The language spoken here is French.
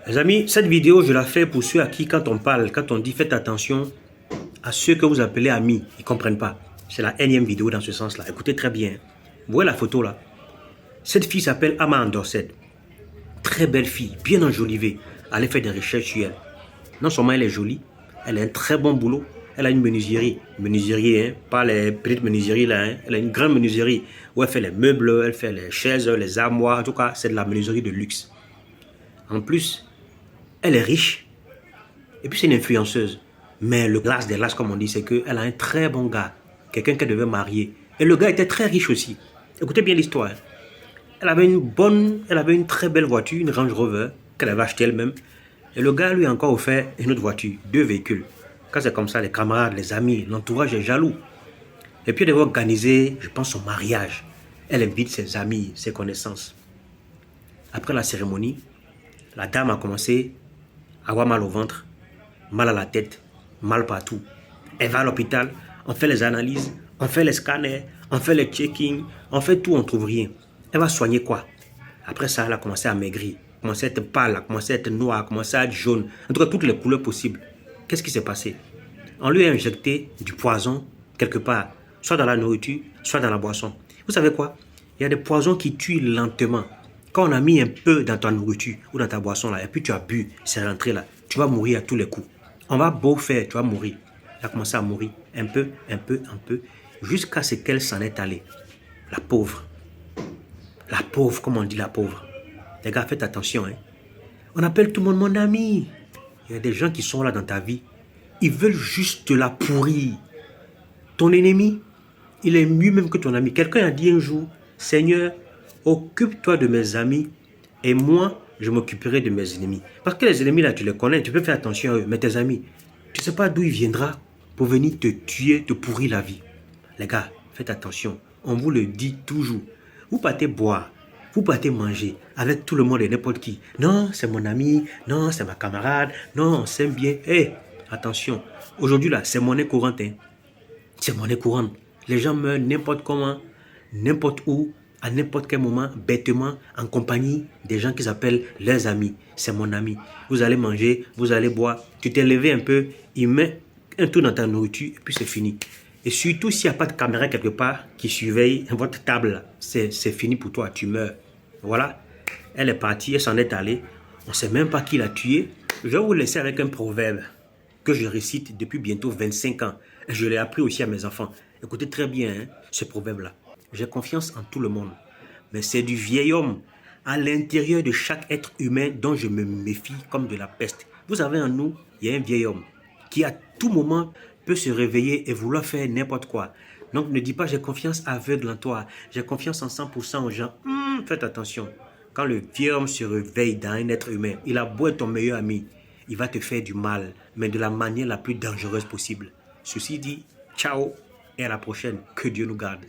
Les amis, cette vidéo, je la fais pour ceux à qui, quand on parle, quand on dit faites attention à ceux que vous appelez amis, ils ne comprennent pas. C'est la énième vidéo dans ce sens-là. Écoutez très bien. Vous voyez la photo là? Cette fille s'appelle Ama Dorset. Très belle fille, bien enjolivée. Allez faire des recherches sur elle. Non seulement elle est jolie, elle a un très bon boulot. Elle a une menuiserie. Menuiserie, hein, pas les petites menuiseries là. Hein. Elle a une grande menuiserie où elle fait les meubles, elle fait les chaises, les armoires. En tout cas, c'est de la menuiserie de luxe. En plus, elle est riche. Et puis c'est une influenceuse. Mais le glace des glaces, comme on dit, c'est qu'elle a un très bon gars. Quelqu'un qu'elle devait marier. Et le gars était très riche aussi. Écoutez bien l'histoire. Hein. Elle avait une très belle voiture, une Range Rover, qu'elle avait achetée elle-même. Et le gars lui a encore offert une autre voiture, 2 véhicules. Quand c'est comme ça, les camarades, les amis, l'entourage est jaloux. Et puis elle devait organiser, je pense, son mariage. Elle invite ses amis, ses connaissances. Après la cérémonie, la dame a commencé à avoir mal au ventre, mal à la tête, mal partout. Elle va à l'hôpital, on fait les analyses, on fait les scanners, on fait les check-ins, on fait tout, on ne trouve rien. Elle va soigner quoi? Après ça, elle a commencé à maigrir, commencé à être pâle, a commencé à être noire, a commencé à être jaune. En tout cas, toutes les couleurs possibles. Qu'est-ce qui s'est passé? On lui a injecté du poison quelque part, soit dans la nourriture, soit dans la boisson. Vous savez quoi? Il y a des poisons qui tuent lentement. Quand on a mis un peu dans ta nourriture ou dans ta boisson là, et puis tu as bu, c'est rentré là, tu vas mourir à tous les coups. On va beau faire, tu vas mourir. Elle a commencé à mourir un peu, jusqu'à ce qu'elle s'en est allée. La pauvre. La pauvre, comme on dit la pauvre. Les gars, faites attention. Hein. On appelle tout le monde mon ami. Il y a des gens qui sont là dans ta vie. Ils veulent juste te la pourrir. Ton ennemi, il est mieux même que ton ami. Quelqu'un a dit un jour, Seigneur, occupe-toi de mes amis et moi, je m'occuperai de mes ennemis. Parce que les ennemis, là, tu les connais, tu peux faire attention à eux. Mais tes amis, tu ne sais pas d'où il viendra pour venir te tuer, te pourrir la vie. Les gars, faites attention. On vous le dit toujours. Vous partez boire, vous partez manger avec tout le monde et n'importe qui. Non, c'est mon ami, non, c'est ma camarade, non, on s'aime bien. Hé, attention. Aujourd'hui, là, c'est monnaie courante. Hein. C'est monnaie courante. Les gens meurent n'importe comment, n'importe où, à n'importe quel moment, bêtement, en compagnie des gens qu'ils appellent leurs amis. C'est mon ami. Vous allez manger, vous allez boire. Tu t'es levé un peu, il met un tour dans ta nourriture et puis c'est fini. Et surtout, s'il n'y a pas de caméra quelque part qui surveille votre table, c'est fini pour toi, tu meurs. Voilà, elle est partie, elle s'en est allée. On ne sait même pas qui l'a tuée. Je vais vous laisser avec un proverbe que je récite depuis bientôt 25 ans. Je l'ai appris aussi à mes enfants. Écoutez très bien hein, ce proverbe-là. J'ai confiance en tout le monde, mais c'est du vieil homme à l'intérieur de chaque être humain dont je me méfie comme de la peste. Vous savez, en nous, il y a un vieil homme qui à tout moment peut se réveiller et vouloir faire n'importe quoi. Donc ne dis pas j'ai confiance aveugle en toi, j'ai confiance en 100% aux gens. Faites attention. Quand le vieil homme se réveille dans un être humain, il a beau être ton meilleur ami, il va te faire du mal, mais de la manière la plus dangereuse possible. Ceci dit, ciao et à la prochaine. Que Dieu nous garde.